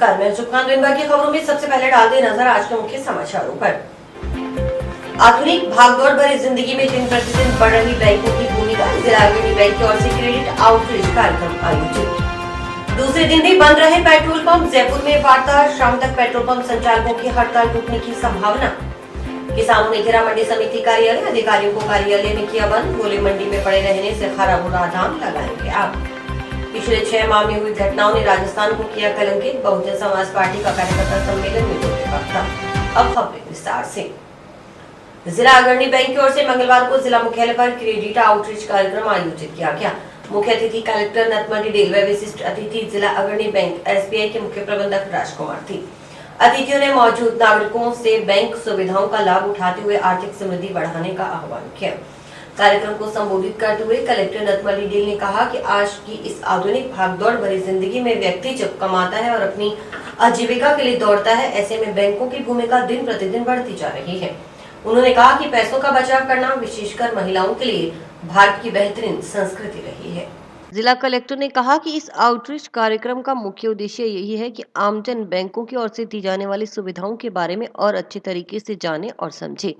नमस्कार, मैं जुक्कान दिन भर की खबरों में सबसे पहले डालते नजर आज के मुख्य समाचारों पर। आधुनिक भागदौड़ भरी जिंदगी में दिन प्रतिदिन बढ़ रही बैंकों की भूमिका, जिला अग्रणी बैंक की ओर से क्रेडिट आउटरीच कार्यक्रम आयोजित। दूसरे दिन भी बंद रहे पेट्रोल पंप, जयपुर में वार्ता, शाम तक पेट्रोल पंप संचालकों की हड़ताल टूटने की संभावना। किसानों ने घेरा मंडी समिति कार्यालय, अधिकारियों को कार्यालय में किया बंद, बोले मंडी में पड़े रहने से खराब हो रहा दाम, लगाएंगे आप। पिछले 6 माह में हुई घटनाओं ने राजस्थान को किया कलंकित, बहुजन समाज पार्टी का कार्यकर्ता सम्मेलन में बोले वक्ता। अब खबरें विस्तार से। जिला अग्रणी बैंक की ओर से मंगलवार को जिला मुख्यालय पर क्रेडिट आउटरीच कार्यक्रम आयोजित किया गया। मुख्य अतिथि कलेक्टर नतमणी डेल व विशिष्ट अतिथि जिला अग्रणी बैंक एसबीआई के मुख्य प्रबंधक राजकुमार थी। अतिथियों ने मौजूद नागरिकों से बैंक सुविधाओं का लाभ उठाते हुए आर्थिक समृद्धि बढ़ाने का आह्वान किया। कार्यक्रम को संबोधित करते हुए कलेक्टर नतमणी डेल ने कहा कि आज की इस आधुनिक भागदौड़ भरी जिंदगी में व्यक्ति जब कमाता है और अपनी आजीविका के लिए दौड़ता है, ऐसे में बैंकों की भूमिका दिन प्रतिदिन बढ़ती जा रही है। उन्होंने कहा कि पैसों का बचाव करना विशेषकर महिलाओं के लिए भारत की बेहतरीन संस्कृति रही है। जिला कलेक्टर ने कहा कि इस आउटरीच कार्यक्रम का मुख्य उद्देश्य यही है कि आमजन बैंकों की ओर से दी जाने वाली सुविधाओं के बारे में और अच्छे तरीके से जाने और समझे।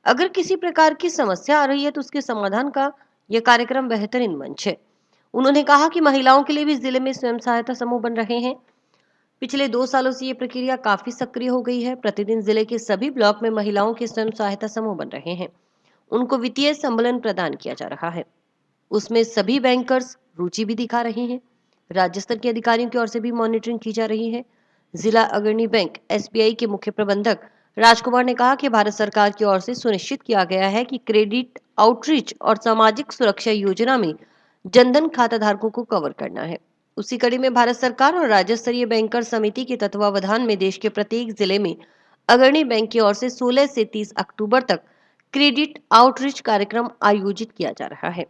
अगर किसी प्रकार की समस्या आ रही है तो उसके समाधान का यह कार्यक्रम बेहतरीन मंच है। उन्होंने कहा कि महिलाओं के लिए भी जिले में स्वयं सहायता समूह बन रहे हैं। पिछले 2 सालों से ये प्रक्रिया काफी सक्रिय हो गई है। प्रतिदिन जिले के सभी ब्लॉक में महिलाओं के स्वयं सहायता समूह बन रहे हैं। उनको वित्तीय संबलन प्रदान किया जा रहा है। उसमें सभी बैंकर्स रुचि भी दिखा रहे हैं। राज्य स्तर के अधिकारियों की ओर से भी मॉनिटरिंग की जा रही है। जिला अग्रणी बैंक एसबीआई के मुख्य प्रबंधक राजकुमार ने कहा कि भारत सरकार की ओर से सुनिश्चित किया गया है कि क्रेडिट आउटरीच और सामाजिक सुरक्षा योजना में जनधन खाता धारकों को कवर करना है। उसी कड़ी में भारत सरकार और राज्य स्तरीय बैंकर समिति के तत्वावधान में देश के प्रत्येक जिले में अग्रणी बैंक की ओर से 16 से 30 अक्टूबर तक क्रेडिट आउटरीच कार्यक्रम आयोजित किया जा रहा है।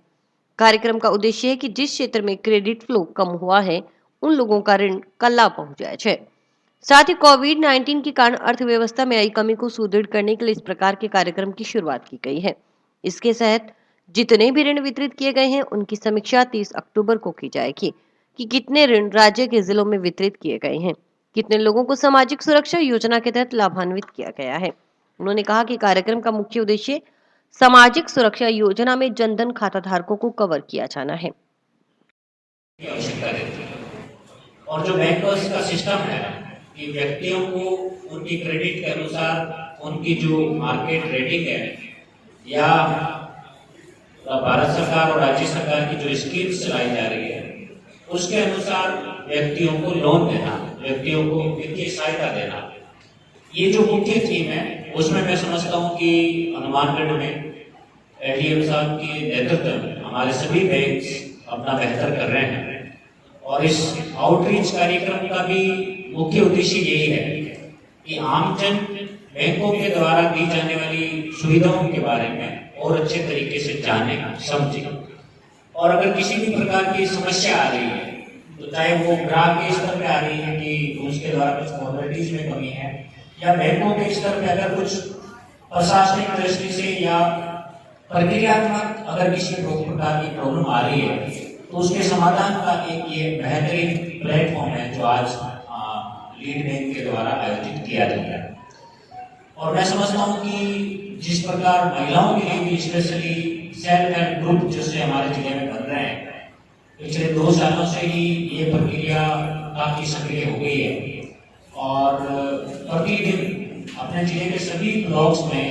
कार्यक्रम का उद्देश्य है कि जिस क्षेत्र में क्रेडिट फ्लो कम हुआ है उन लोगों का ऋण का लाभ पहुंचाया जाए। साथ ही कोविड-19 के कारण अर्थव्यवस्था में आई कमी को सुदृढ़ करने के लिए इस प्रकार के कार्यक्रम की शुरुआत की गई है। इसके तहत जितने भी ऋण वितरित किए गए हैं उनकी समीक्षा 30 अक्टूबर को की जाएगी कि कितने ऋण राज्य के जिलों में वितरित किए गए हैं, कितने लोगों को सामाजिक सुरक्षा योजना के तहत लाभान्वित किया गया है। उन्होंने कहा कि कार्यक्रम का मुख्य उद्देश्य सामाजिक सुरक्षा योजना में जनधन खाता धारकों को कवर किया जाना है। और जो बैंकर्स का सिस्टम है कि व्यक्तियों को उनकी क्रेडिट के अनुसार उनकी जो मार्केट रेटिंग है या भारत सरकार और राज्य सरकार की जो स्कीम्स चलाई जा रही है उसके अनुसार व्यक्तियों को लोन देना, व्यक्तियों को वित्तीय सहायता देना, ये जो मुख्य थीम है उसमें मैं समझता हूँ कि हनुमानगढ़ में एडीएम साहब के नेतृत्व में हमारे सभी बैंक अपना बेहतर कर रहे हैं। और इस आउटरीच कार्यक्रम का भी मुख्य उद्देश्य यही है कि आमजन बैंकों के द्वारा दी जाने वाली सुविधाओं के बारे में और अच्छे तरीके से जाने, समझे। और अगर किसी भी प्रकार की समस्या आ रही है तो चाहे वो ग्राहक के स्तर पे आ रही है कि उसके द्वारा कुछ फॉर्मेलिटीज में कमी है या बैंकों के स्तर पे अगर कुछ प्रशासनिक दृष्टि से या प्रक्रियात्मक अगर किसी प्रकार की प्रॉब्लम आ रही है तो उसके समाधान का एक ये बेहतरीन प्लेटफॉर्म है जो आज लीड बैंक के द्वारा आयोजित किया जाता है। और मैं समझता हूँ कि जिस प्रकार महिलाओं के लिए भी स्पेशली सेल्फ हेल्प ग्रुप जैसे हमारे जिले में बन रहे हैं, पिछले 2 सालों से ही ये प्रक्रिया काफी सक्रिय हो गई है। और प्रतिदिन अपने जिले के सभी ब्लॉक्स में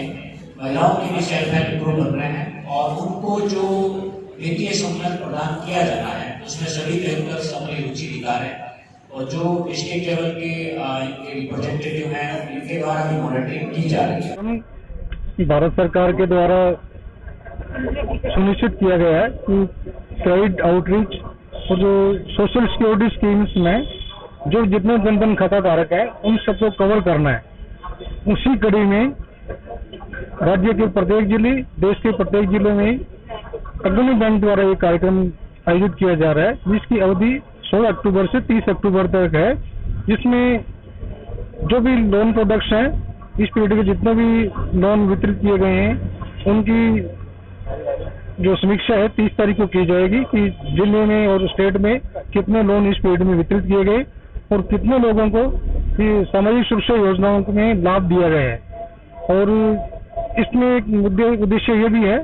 महिलाओं के भी सेल्फ हेल्प ग्रुप बन रहे हैं और उनको जो वित्तीय संबल प्रदान किया जाना है उसमें सभी बैंकर्स अपनी रुचि दिखा रहे हैं। और जो स्टेट लेवल के रिप्रेजेंटेटिव हैं इनके द्वारा भी मॉनिटरिंग की जा रही है। भारत सरकार के द्वारा सुनिश्चित किया गया है कि क्रेडिट आउटरीच और जो सोशल सिक्योरिटी स्कीम्स में जो जितने जनधन खाता धारक है उन सबको कवर करना है। उसी कड़ी में राज्य के प्रत्येक जिले, देश के प्रत्येक जिले में अग्रणी बैंक द्वारा ये कार्यक्रम आयोजित किया जा रहा है, जिसकी अवधि 16 अक्टूबर से 30 अक्टूबर तक है, जिसमें जो भी लोन प्रोडक्ट्स हैं इस पीरियड के जितने भी लोन वितरित किए गए हैं उनकी जो समीक्षा है 30 तारीख को की जाएगी कि जिले में और स्टेट में कितने लोन इस पीरियड में वितरित किए गए और कितने लोगों को कि सामाजिक सुरक्षा योजनाओं में लाभ दिया गया है। और इसमें एक उद्देश्य ये भी है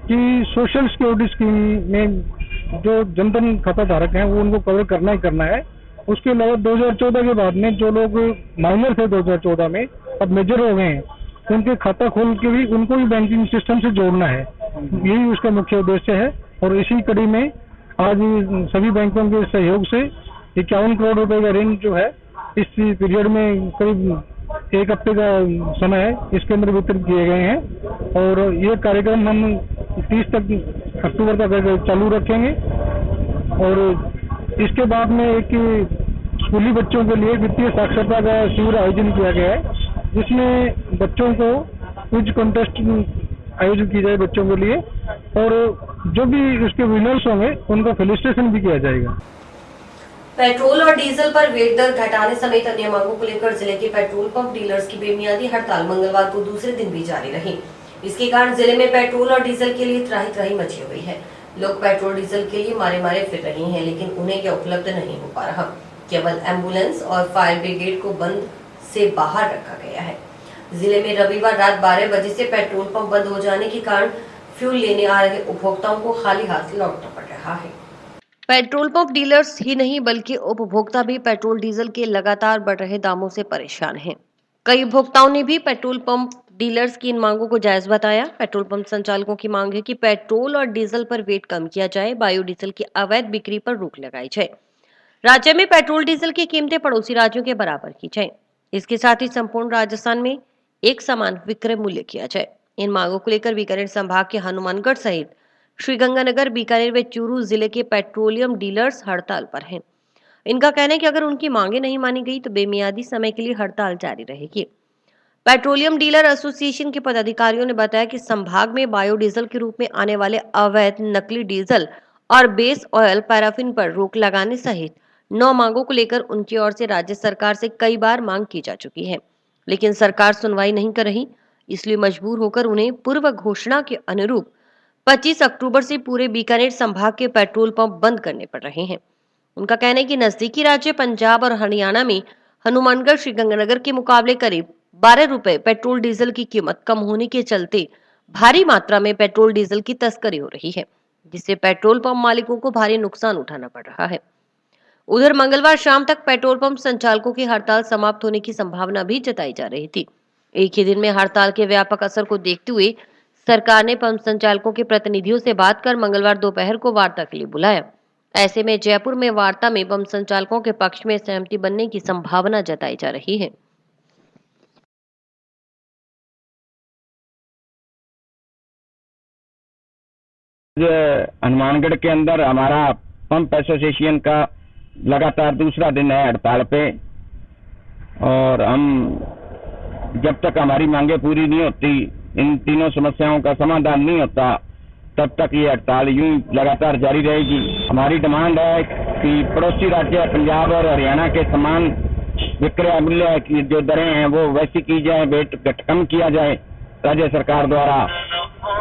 कि सोशल सिक्योरिटी स्कीम में जो जनधन खाता धारक हैं वो उनको कवर करना ही करना है। उसके अलावा 2014 के बाद में जो लोग माइनर थे 2014 में, अब मेजर हो गए हैं, उनके खाता खोल के भी उनको भी बैंकिंग सिस्टम से जोड़ना है। यही उसका मुख्य उद्देश्य है। और इसी कड़ी में आज सभी बैंकों के सहयोग से 51 करोड़ रुपए का ऋण जो है इस पीरियड में करीब एक हफ्ते का समय है, इसके अंदर वितरित किए गए हैं। और ये कार्यक्रम हम 30 अक्टूबर तक चालू रखेंगे। और इसके बाद में एक स्कूली बच्चों के लिए वित्तीय साक्षरता का शिविर आयोजन किया गया है, जिसमें बच्चों को कुछ कॉन्टेस्ट आयोजित की जाए बच्चों के लिए, और जो भी उसके विनर्स होंगे उनको फेलिसिटेशन भी किया जाएगा। पेट्रोल और डीजल पर वेट दर घटाने समेत अन्य मांगों को लेकर जिले के पेट्रोल पंप डीलर्स की बेमियादी हड़ताल मंगलवार को दूसरे दिन भी जारी रही। इसके कारण जिले में पेट्रोल और डीजल के लिए त्राही त्राही मची हुई है। लोग पेट्रोल डीजल के लिए मारे मारे फिर रहे हैं, लेकिन उन्हें यह उपलब्ध नहीं हो पा रहा। केवल एम्बुलेंस और फायर ब्रिगेड को बंद से बाहर रखा गया है। जिले में रविवार रात 12 बजे से पेट्रोल पंप बंद हो जाने के कारण फ्यूल लेने आ रहे उपभोक्ताओं को खाली हाथ लौटना पड़ रहा है। पेट्रोल पंप डीलर्स ही नहीं बल्कि उपभोक्ता भी पेट्रोल डीजल के लगातार बढ़ रहे दामों से परेशान हैं। कई उपभोक्ताओं ने भी पेट्रोल पंप डीलर्स की इन मांगों को जायज बताया। पेट्रोल पंप संचालकों की मांग है कि पेट्रोल और डीजल पर वेट कम किया जाए, बायोडीजल की अवैध बिक्री पर रोक लगाई जाए, राज्य में पेट्रोल डीजल की कीमतें पड़ोसी राज्यों के बराबर की जाए। इसके साथ ही संपूर्ण राजस्थान में एक समान विक्रय मूल्य किया जाए। इन मांगों को लेकर बीकानेर संभाग के हनुमानगढ़ सहित श्रीगंगानगर, बीकानेर व चूरू जिले के पेट्रोलियम डीलर्स हड़ताल पर हैं। इनका कहना है कि अगर उनकी मांगे नहीं मानी गई तो बेमियादी समय के लिए हड़ताल जारी रहेगी। पेट्रोलियम डीलर एसोसिएशन के पदाधिकारियों ने बताया कि संभाग में बायोडीजल के रूप में आने वाले अवैध नकली डीजल और बेस ऑयल पैराफिन पर रोक लगाने सहित 9 मांगों को लेकर उनकी ओर से राज्य सरकार से कई बार मांग की जा चुकी है, लेकिन सरकार सुनवाई नहीं कर रही। इसलिए मजबूर होकर उन्हें पूर्व घोषणा के अनुरूप 25 अक्टूबर से पूरे बीकानेर संभाग के पेट्रोल पंप बंद करने पड़ रहे हैं। उनका कहना है कि नजदीकी राज्य पंजाब और हरियाणा में हनुमानगढ़, श्रीगंगानगर के मुकाबले करीब 12 रुपए पेट्रोल डीजल की कीमत कम होने के चलते भारी मात्रा में पेट्रोल डीजल की तस्करी हो रही है, जिससे पेट्रोल पंप मालिकों को भारी नुकसान उठाना पड़ रहा है। उधर मंगलवार शाम तक पेट्रोल पंप संचालकों की हड़ताल समाप्त होने की संभावना भी जताई जा रही थी। एक ही दिन में हड़ताल के व्यापक असर को देखते हुए सरकार ने पंप संचालकों के प्रतिनिधियों से बात कर मंगलवार दोपहर को वार्ता के लिए बुलाया। ऐसे में जयपुर में वार्ता में पंप संचालकों के पक्ष में सहमति बनने की संभावना जताई जा रही है। हनुमानगढ़ के अंदर हमारा पंप एसोसिएशन का लगातार दूसरा दिन है हड़ताल पे, और हम जब तक हमारी मांगे पूरी नहीं होती, इन तीनों समस्याओं का समाधान नहीं होता, तब तक ये हड़ताल यूं लगातार जारी रहेगी। हमारी डिमांड है कि पड़ोसी राज्य पंजाब और हरियाणा के समान विक्रय मूल्य की जो दरें हैं वो वैसी की जाए, वेट कम किया जाए राज्य सरकार द्वारा,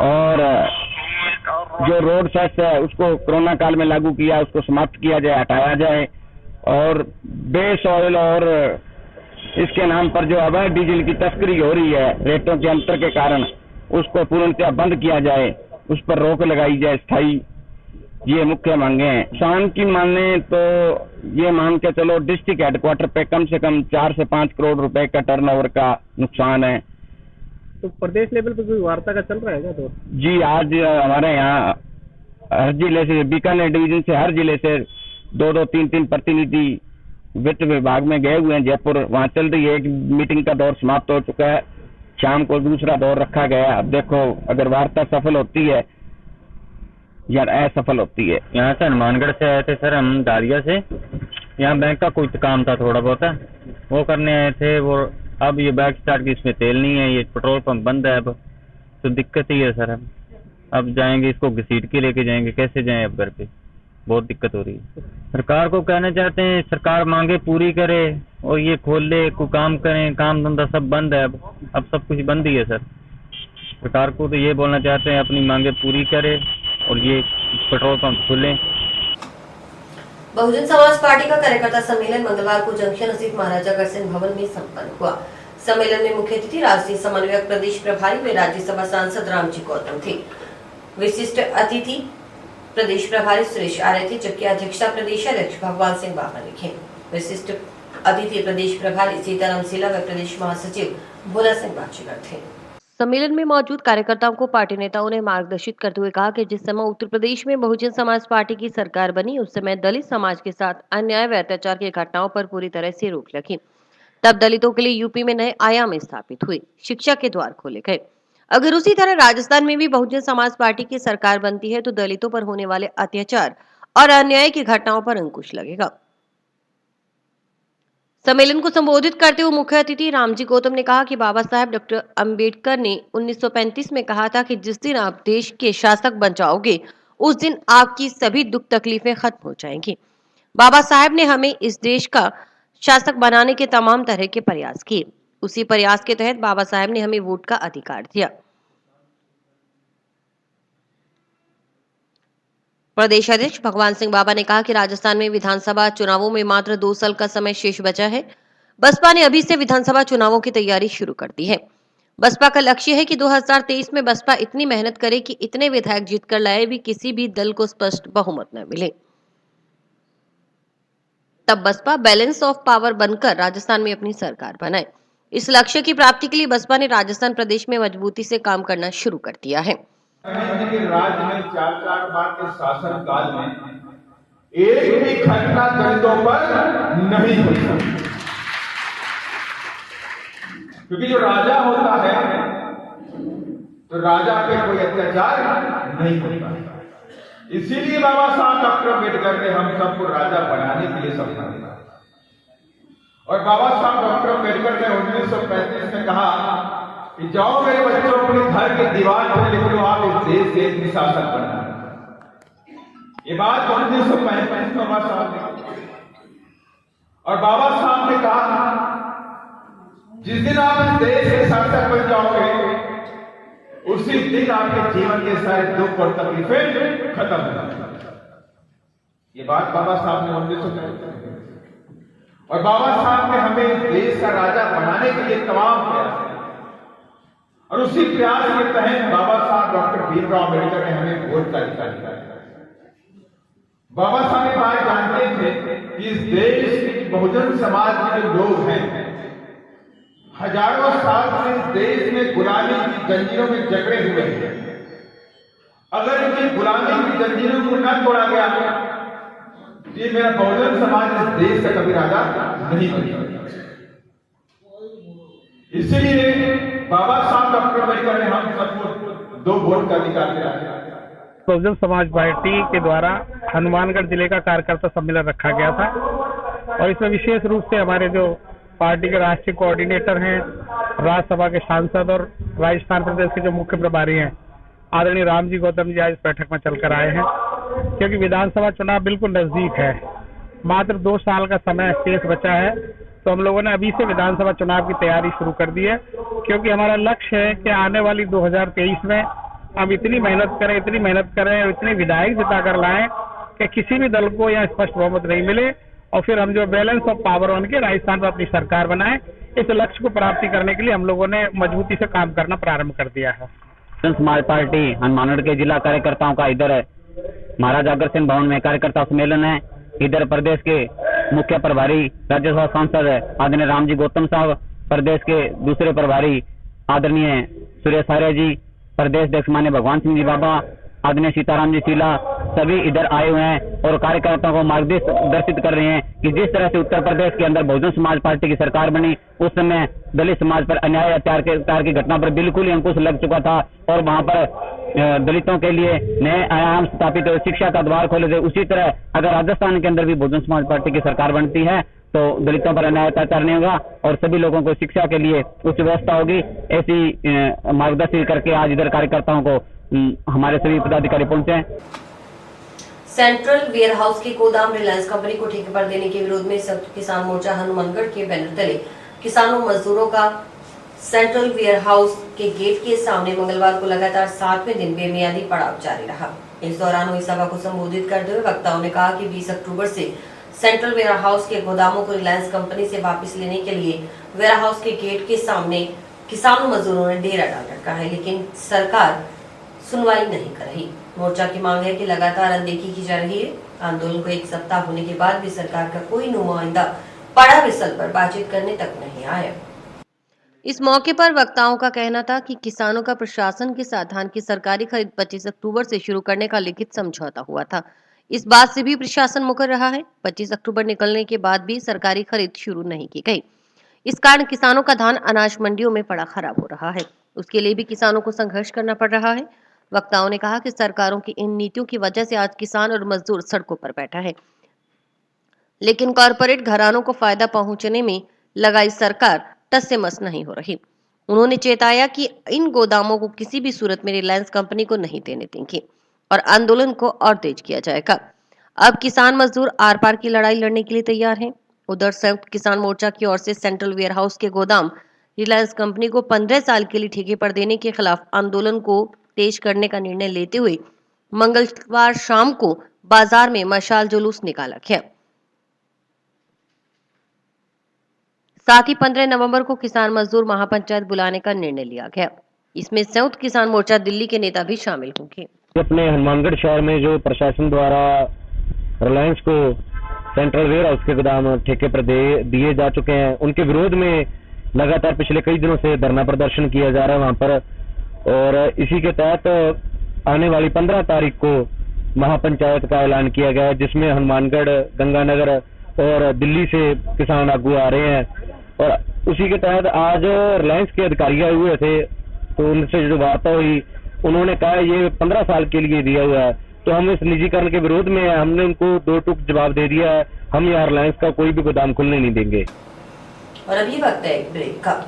और जो रोड सेस है उसको कोरोना काल में लागू किया उसको समाप्त किया जाए, हटाया जाए, और बेस ऑयल और इसके नाम पर जो अवैध डीजल की तस्करी हो रही है रेटों के अंतर के कारण, उसको पूर्णतः बंद किया जाए, उस पर रोक लगाई जाए स्थायी। ये मुख्य मांगे हैं। किसान की माने तो ये मान के चलो डिस्ट्रिक्ट हेडक्वार्टर पे कम से कम 4 से 5 करोड़ रुपए का टर्नओवर का नुकसान है। तो प्रदेश लेवल पर कोई वार्ता का चल रहा है क्या? तो जी, आज हमारे यहाँ हर जिले से, बीकानेर डिवीजन से हर जिले से 2-2, 3-3 प्रतिनिधि वित्त विभाग में गए हुए हैं जयपुर। वहाँ चल रही है, एक मीटिंग का दौर समाप्त हो चुका है, शाम को दूसरा दौर रखा गया। अब देखो अगर वार्ता सफल होती है या असफल होती है। यहाँ से हनुमानगढ़ से आए थे सर, हम दारिया से। यहाँ बैंक का कुछ काम था थोड़ा बहुत, वो करने आए थे। वो अब ये बैक स्टार्ट की इसमें तेल नहीं है, ये पेट्रोल पंप बंद है, अब तो दिक्कत ही है सर। हम अब जाएंगे, इसको घसीट के लेके जाएंगे, कैसे जाएं अब घर पे, बहुत दिक्कत हो रही है। सरकार को कहना चाहते हैं सरकार मांगे पूरी करे और ये खोल ले, कोई काम करें, काम धंधा सब बंद है, अब सब कुछ बंद ही है सर। सरकार को तो ये बोलना चाहते हैं अपनी मांगे पूरी करे और ये पेट्रोल पंप खुले। बहुजन समाज पार्टी का कार्यकर्ता सम्मेलन मंगलवार को जंक्शन स्थित महाराजा अग्रसेन भवन में संपन्न हुआ। सम्मेलन में मुख्य अतिथि राष्ट्रीय समन्वयक प्रदेश प्रभारी व राज्यसभा सांसद रामजी गौतम थे। विशिष्ट अतिथि प्रदेश प्रभारी सुरेश आर्य थे, जबकि अध्यक्षता प्रदेश अध्यक्ष भगवान सिंह बाबा ने की। विशिष्ट अतिथि प्रदेश प्रभारी सीताराम सिला व प्रदेश महासचिव भोला सिंह बाचीगर थे। सम्मेलन में मौजूद कार्यकर्ताओं को पार्टी नेताओं ने मार्गदर्शित करते हुए कहा कि जिस समय उत्तर प्रदेश में बहुजन समाज पार्टी की सरकार बनी, उस समय दलित समाज के साथ अन्याय व अत्याचार की घटनाओं पर पूरी तरह से रोक लगी। तब दलितों के लिए यूपी में नए आयाम स्थापित हुए, शिक्षा के द्वार खोले गए। अगर उसी तरह राजस्थान में भी बहुजन समाज पार्टी की सरकार बनती है तो दलितों पर होने वाले अत्याचार और अन्याय की घटनाओं पर अंकुश लगेगा। सम्मेलन को संबोधित करते हुए मुख्य अतिथि रामजी गौतम ने कहा कि बाबा साहेब डॉक्टर अंबेडकर ने 1935 में कहा था कि जिस दिन आप देश के शासक बन जाओगे, उस दिन आपकी सभी दुख तकलीफें खत्म हो जाएंगी। बाबा साहेब ने हमें इस देश का शासक बनाने के तमाम तरह के प्रयास किए। उसी प्रयास के तहत बाबा साहेब ने हमें वोट का अधिकार दिया। प्रदेश अध्यक्ष भगवान सिंह बाबा ने कहा कि राजस्थान में विधानसभा चुनावों में मात्र 2 साल का समय शेष बचा है। बसपा ने अभी से विधानसभा चुनावों की तैयारी शुरू कर दी है। बसपा का लक्ष्य है कि 2023 में बसपा इतनी मेहनत करे कि इतने विधायक जीतकर लाए भी किसी भी दल को स्पष्ट बहुमत न मिले। तब बसपा बैलेंस ऑफ पावर बनकर राजस्थान में अपनी सरकार बनाए। इस लक्ष्य की प्राप्ति के लिए बसपा ने राजस्थान प्रदेश में मजबूती से काम करना शुरू कर दिया है। राज्य में 4 बार के शासन काल में एक भी घटना दलितों पर नहीं हुई, क्योंकि जो राजा होता है तो राजा पे कोई अत्याचार नहीं होता। इसीलिए बाबा साहब डॉक्टर अम्बेडकर ने हम सबको राजा बनाने के लिए सपना दिया। और बाबा साहब डॉक्टर अम्बेडकर ने 1935 में कहा कि जाओ मेरे बच्चों, अपने घर की दीवार पर लिख लो, आप इस देश के एक शासक बनना। ये बात 1935 में बाबा साहब ने, और बाबा साहब ने कहा जिस दिन आप इस देश के शासक बन जाओगे, उसी दिन आपके जीवन के सारे दुख और तकलीफें खत्म हो जाएंगी। ये बात बाबा साहब ने 1935 और बाबा साहब ने हमें इस देश का राजा बनाने के लिए तमाम प्रयास किए, और उसी प्रयास के तहत बाबा साहब डॉक्टर भीमराव अम्बेडकर ने हमें वोट का अधिकार दिया। बाबा साहब ये बात जानते थे कि इस देश के बहुजन समाज के जो लोग हैं, हजारों साल से इस देश में गुलामी की जंजीरों में जकड़े हुए हैं। अगर इनकी गुलामी की जंजीरों को न तोड़ा गया, ये मेरा बहुजन समाज इस देश का कभी राजा नहीं बनेगा। इसीलिए बाबा साहब डॉक्टर अम्बेडकर ने हम सबको 2 वोट का अधिकार दिया। बहुजन समाज पार्टी के द्वारा हनुमानगढ़ जिले का कार्यकर्ता सम्मेलन रखा गया था, और इसमें विशेष रूप से हमारे जो पार्टी के राष्ट्रीय कोऑर्डिनेटर हैं, राज्यसभा के सांसद और राजस्थान प्रदेश के जो मुख्य प्रभारी हैं, आदरणीय रामजी गौतम जी आज इस बैठक में चलकर आए हैं। क्योंकि विधानसभा चुनाव बिल्कुल नजदीक है, मात्र 2 साल का समय शेष बचा है, तो हम लोगों ने अभी से विधानसभा चुनाव की तैयारी शुरू कर दी है। क्योंकि हमारा लक्ष्य है कि आने वाली 2023 में हम इतनी मेहनत करें और इतने विधायक जिताकर लाएं कि किसी भी दल को यहाँ स्पष्ट बहुमत नहीं मिले, और फिर हम जो बैलेंस ऑफ पावर बन के राजस्थान पर अपनी सरकार बनाएं। इस लक्ष्य को प्राप्ति करने के लिए हम लोगों ने मजबूती से काम करना प्रारंभ कर दिया है। बहुजन समाज पार्टी हनुमानगढ़ के जिला कार्यकर्ताओं का इधर महाराजा अग्रसेन भवन में कार्यकर्ता सम्मेलन है। इधर प्रदेश के मुख्य प्रभारी राज्यसभा सांसद आदरणीय रामजी गौतम साहब, प्रदेश के दूसरे प्रभारी आदरणीय सुरेश आर्य जी, प्रदेश अध्यक्ष माननीय भगवान सिंह जी बाबा, आदरणीय सीताराम जी सीला, सभी इधर आए हुए हैं और कार्यकर्ताओं को मार्गदर्शित कर रहे हैं कि जिस तरह से उत्तर प्रदेश के अंदर बहुजन समाज पार्टी की सरकार बनी, उस समय दलित समाज पर अन्याय अत्याचार की घटना पर बिल्कुल ही अंकुश लग चुका था, और वहां पर दलितों के लिए नए आयाम स्थापित हुए, शिक्षा का द्वार खोले थे। उसी तरह अगर राजस्थान के अंदर भी बहुजन समाज पार्टी की सरकार बनती है तो दलितों पर अन्याय अत्याचार नहीं होगा और सभी लोगों को शिक्षा के लिए उच्च व्यवस्था होगी। ऐसी मार्गदर्शन करके आज इधर कार्यकर्ताओं को हमारे सभी पदाधिकारी पहुंचे। सेंट्रल वेयर हाउस के गोदाम रिलायंस कंपनी को ठेके पर देने के विरोध में संयुक्त किसान मोर्चा हनुमानगढ़ के बैनर तले किसानों मजदूरों का सेंट्रल वेयर हाउस के गेट के सामने मंगलवार को लगातार 7वें दिन बेमियादी पड़ाव जारी रहा। इस दौरान हुई सभा को संबोधित करते हुए वक्ताओं ने कहा कि 20 अक्टूबर से सेंट्रल वेयर हाउस के गोदामों को रिलायंस कंपनी से वापस लेने के लिए वेयर हाउस के गेट के सामने किसानों मजदूरों ने डेरा डाल रखा है, लेकिन सरकार सुनवाई नहीं कर रही। मोर्चा की मांग है कि लगातार अनदेखी की जा रही है। आंदोलन को एक सप्ताह होने के बाद भी सरकार का कोई नुमाइंदा पड़ाव स्थल पर बातचीत करने तक नहीं आया। इस मौके पर वक्ताओं का कहना था कि किसानों का प्रशासन के साथ धान की सरकारी खरीद 25 अक्टूबर से शुरू करने का लिखित समझौता हुआ था। इस बात से भी प्रशासन मुकर रहा है। 25 अक्टूबर निकलने के बाद भी सरकारी खरीद शुरू नहीं की गई। इस कारण किसानों का धान अनाज मंडियों में पड़ा खराब हो रहा है। उसके लिए भी किसानों को संघर्ष करना पड़ रहा है। वक्ताओं ने कहा कि सरकारों की इन नीतियों की वजह से आज किसान और मजदूर सड़कों पर बैठा है, लेकिन कॉरपोरेट घरानों को फायदा पहुंचने में लगाई सरकार टस से मस नहीं हो रही। उन्होंने चेताया कि इन गोदामों को किसी भी सूरत में रिलायंस कंपनी को नहीं देने देंगे और आंदोलन को और तेज किया जाएगा। अब किसान मजदूर आर पार की लड़ाई लड़ने के लिए तैयार हैं। उधर संयुक्त किसान मोर्चा की ओर से सेंट्रल वेयर हाउस के गोदाम रिलायंस कंपनी को 15 साल के लिए ठेके पर देने के खिलाफ आंदोलन को तेज करने का निर्णय लेते हुए मंगलवार शाम को बाजार में मशाल जुलूस निकाला गया। साथ ही 15 नवंबर को किसान मजदूर महापंचायत बुलाने का निर्णय लिया गया। इसमें संयुक्त किसान मोर्चा दिल्ली के नेता भी शामिल होंगे। अपने हनुमानगढ़ शहर में जो प्रशासन द्वारा रिलायंस को सेंट्रल वेयर हाउस के गोदाम ठेके पर दिए जा चुके हैं, उनके विरोध में लगातार पिछले कई दिनों से धरना प्रदर्शन किया जा रहा है वहां पर। और इसी के तहत आने वाली 15 तारीख को महापंचायत का ऐलान किया गया है, जिसमें हनुमानगढ़, गंगानगर और दिल्ली से किसान आगू आ रहे हैं। और उसी के तहत आज रिलायंस के अधिकारी आए हुए थे, तो उनसे जो वार्ता हुई, उन्होंने कहा ये 15 साल के लिए दिया हुआ है, तो हम इस निजीकरण के विरोध में हैं। हमने उनको दो टूक जवाब दे दिया है, हम यहाँ रिलायंस का कोई भी गोदाम खुलने नहीं देंगे। और अभी वक्त है ब्रेक का।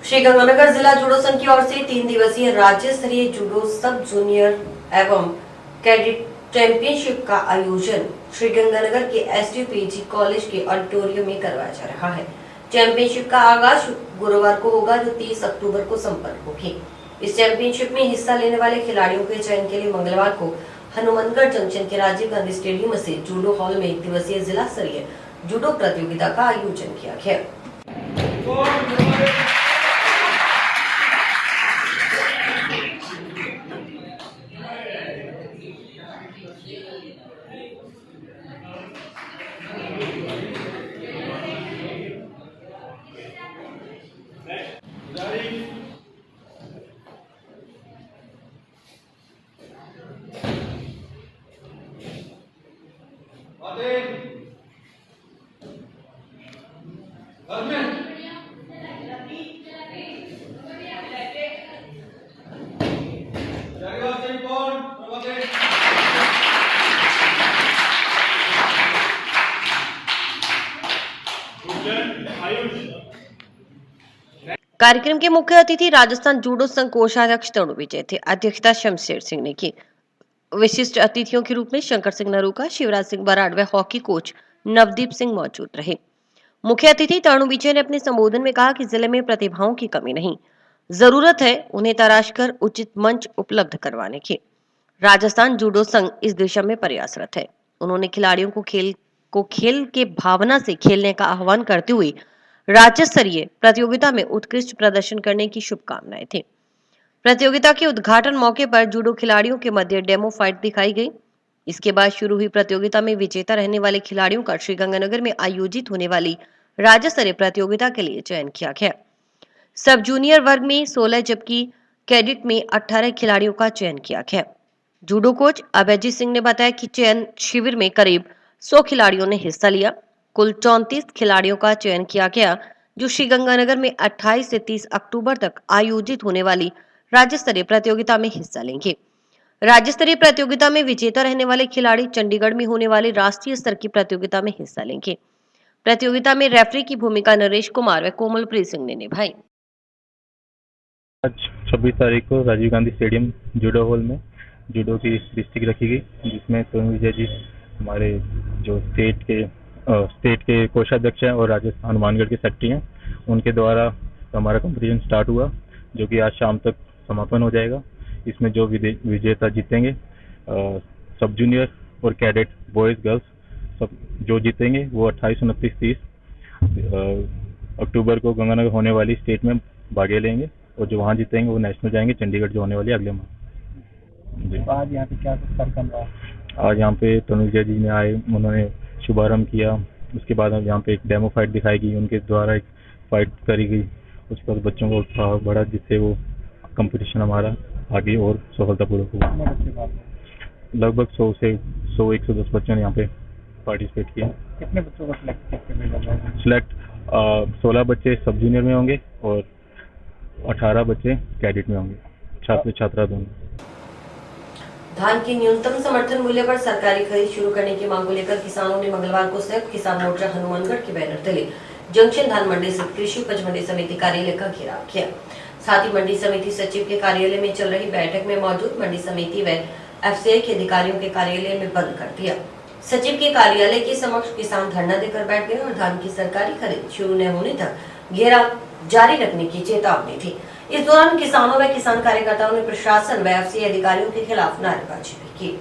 श्रीगंगानगर जिला जूडो संघ की ओर से 3 दिवसीय राज्य स्तरीय जूडो सब जूनियर एवं कैडेट चैंपियनशिप का आयोजन श्रीगंगानगर के एसटीपीजी कॉलेज के ऑडिटोरियम में करवाया जा रहा है। चैंपियनशिप का आगाज गुरुवार को होगा, जो 30 अक्टूबर को संपन्न होगी। इस चैंपियनशिप में हिस्सा लेने वाले खिलाड़ियों के चयन के लिए मंगलवार को हनुमानगढ़ जंक्शन के राजीव गांधी स्टेडियम से जूडो हॉल में 1 दिवसीय जिला स्तरीय जूडो प्रतियोगिता का आयोजन किया गया। कार्यक्रम के मुख्य अतिथि राजस्थान जूडो संघ कोषाध्यक्ष तरुण विजय थे। अध्यक्षता शमशेर सिंह ने की। विशिष्ट अतिथियों के रूप में शंकर सिंह नरूका, शिवराज सिंह बराड़ व हॉकी कोच नवदीप सिंह मौजूद रहे। मुख्य अतिथि तरुण विजय ने अपने संबोधन में कहा कि जिले में प्रतिभाओं की कमी नहीं, जरूरत है उन्हें तराशकर उचित मंच उपलब्ध करवाने की। राजस्थान जूडो संघ इस दिशा में प्रयासरत है। उन्होंने खिलाड़ियों को खेल के भावना से खेलने का आह्वान करते हुए राज्य स्तरीय प्रतियोगिता में उत्कृष्ट प्रदर्शन करने की शुभकामनाएं थी। प्रतियोगिता के उद्घाटन मौके पर जूडो खिलाड़ियों के मध्य डेमो फाइट दिखाई गई। इसके बाद शुरू हुई प्रतियोगिता में विजेता रहने वाले खिलाड़ियों का श्रीगंगानगर में आयोजित होने वाली राज्य स्तरीय प्रतियोगिता के लिए चयन किया गया। सब जूनियर वर्ग में 16 जबकि कैडेट में 18 खिलाड़ियों का चयन किया गया। जूडो कोच अभयजीत सिंह ने बताया कि चयन शिविर में करीब 100 खिलाड़ियों ने हिस्सा लिया। कुल 34 खिलाड़ियों का चयन किया गया जो श्रीगंगानगर में 28 से 30 अक्टूबर तक आयोजित होने वाली राज्य स्तरीय प्रतियोगिता में हिस्सा लेंगे। राज्य स्तरीय प्रतियोगिता में विजेता रहने वाले खिलाड़ी चंडीगढ़ में होने वाली राष्ट्रीय स्तर की प्रतियोगिता में हिस्सा लेंगे। प्रतियोगिता में रेफरी की भूमिका नरेश कुमार व कोमलप्रीत सिंह ने निभाई। आज 26 तारीख को Rajiv Gandhi stadium judo hall में जूडो की डिस्ट्रिक्ट रखी गई, जिसमें तरुण विजय जी हमारे जो स्टेट के कोषाध्यक्ष हैं और राजस्थान हनुमानगढ़ के सेक्रेटरी हैं, उनके द्वारा हमारा कंपटीशन स्टार्ट हुआ, जो कि आज शाम तक समापन हो जाएगा। इसमें जो विजेता जीतेंगे, सब जूनियर और कैडेट बॉयज गर्ल्स सब जो जीतेंगे वो 28, 29, 30 अक्टूबर को गंगानगर होने वाली स्टेट में भाग लेंगे, और जो वहाँ जीतेंगे वो नेशनल जाएंगे, चंडीगढ़ जो होने वाली अगले माह। आज यहाँ पे क्या कार्यक्रम रहा? आज यहाँ पे तरुण विजय जी ने आए, उन्होंने शुभारंभ किया। उसके बाद यहाँ पे एक डेमो फाइट दिखाई गई, उनके द्वारा एक फाइट करी गई। उसके बाद बच्चों को उत्साह बढ़ा, जिससे वो कंपटीशन हमारा आगे और सफलतापूर्वक हुआ। लगभग 100 से 110 बच्चों ने यहाँ पे पार्टिसिपेट किया। कितने बच्चों को सिलेक्ट? सिलेक्ट 16 बच्चे सब जूनियर में होंगे और 18 बच्चे कैडेट में होंगे, छात्र छात्रा दोनों। धान के न्यूनतम समर्थन मूल्य पर सरकारी खरीद शुरू करने की मांग को लेकर किसानों ने मंगलवार को संयुक्त किसान मोर्चा हनुमानगढ़ के बैनर तले जंक्शन धान मंडी स्थित कृषि उपज मंडी समिति कार्यालय का घेराव किया। साथ ही मंडी समिति सचिव के कार्यालय में चल रही बैठक में मौजूद मंडी समिति व एफसीआई के अधिकारियों के कार्यालय में बंद कर दिया। सचिव के कार्यालय के समक्ष किसान धरना देकर बैठ गए और धान की सरकारी खरीद शुरू न होने तक घेराव जारी रखने की चेतावनी थी। इस दौरान किसानों व किसान कार्यकर्ताओं ने प्रशासन व एफसीआई अधिकारियों के खिलाफ नारेबाजी भी की।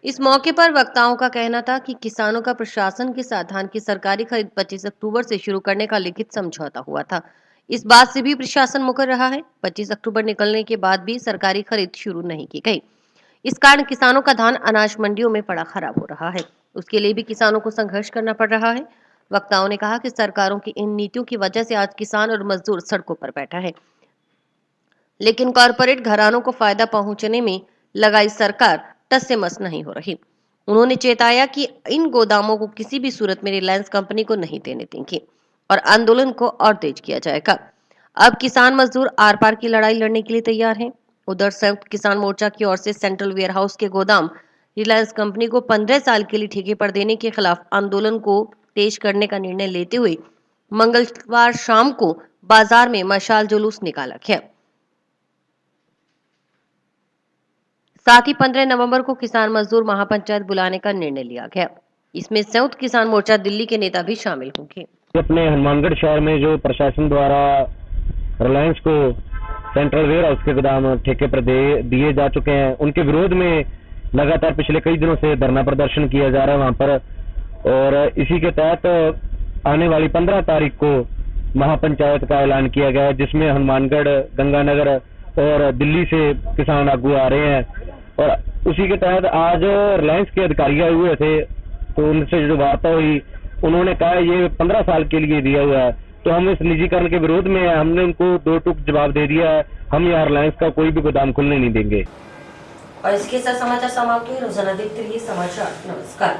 इस मौके पर वक्ताओं का कहना था कि किसानों का प्रशासन के साथ धान की सरकारी खरीद 25 अक्टूबर से शुरू करने का लिखित समझौता हुआ था। इस बात से भी प्रशासन मुकर रहा है। 25 अक्टूबर निकलने के बाद भी सरकारी खरीद शुरू नहीं की गई। इस कारण किसानों का धान अनाज मंडियों में पड़ा खराब हो रहा है। उसके लिए भी किसानों को संघर्ष करना पड़ रहा है। वक्ताओं ने कहा कि सरकारों की इन नीतियों की वजह से आज किसान और मजदूर सड़कों पर बैठा है, लेकिन कॉरपोरेट घरानों को फायदा पहुंचने में लगाई सरकार टस से मस नहीं हो रही। उन्होंने चेताया कि इन गोदामों को किसी भी सूरत में रिलायंस कंपनी को नहीं देने देंगे और आंदोलन को और तेज किया जाएगा। अब किसान मजदूर आर पार की लड़ाई लड़ने के लिए तैयार हैं। उधर संयुक्त किसान मोर्चा की ओर से सेंट्रल वेयर हाउस के गोदाम रिलायंस कंपनी को 15 साल के लिए ठेके पर देने के खिलाफ आंदोलन को तेज करने का निर्णय लेते हुए मंगलवार शाम को बाजार में मशाल जुलूस निकाला गया। साथ ही 15 नवंबर को किसान मजदूर महापंचायत बुलाने का निर्णय लिया गया। इसमें संयुक्त किसान मोर्चा दिल्ली के नेता भी शामिल होंगे। अपने हनुमानगढ़ शहर में जो प्रशासन द्वारा रिलायंस को सेंट्रल वेयर हाउस के गोदाम ठेके पर दिए जा चुके हैं, उनके विरोध में लगातार पिछले कई दिनों से धरना प्रदर्शन किया जा रहा है वहां पर। और इसी के तहत आने वाली 15 तारीख को महापंचायत का ऐलान किया गया है, जिसमें हनुमानगढ़, गंगानगर और दिल्ली से किसान आगू आ रहे हैं। और उसी के तहत आज रिलायंस के अधिकारी आए हुए थे, तो उनसे जो वार्ता हुई, उन्होंने कहा ये 15 साल के लिए दिया हुआ है, तो हम इस निजीकरण के विरोध में है। हमने उनको 2 टूक जवाब दे दिया है, हम यहाँ रिलायंस का कोई भी गोदाम खुलने नहीं देंगे। और इसके साथ समाचार समाप्त हुए। रोजाना देखते रहिए समाचार। नमस्कार।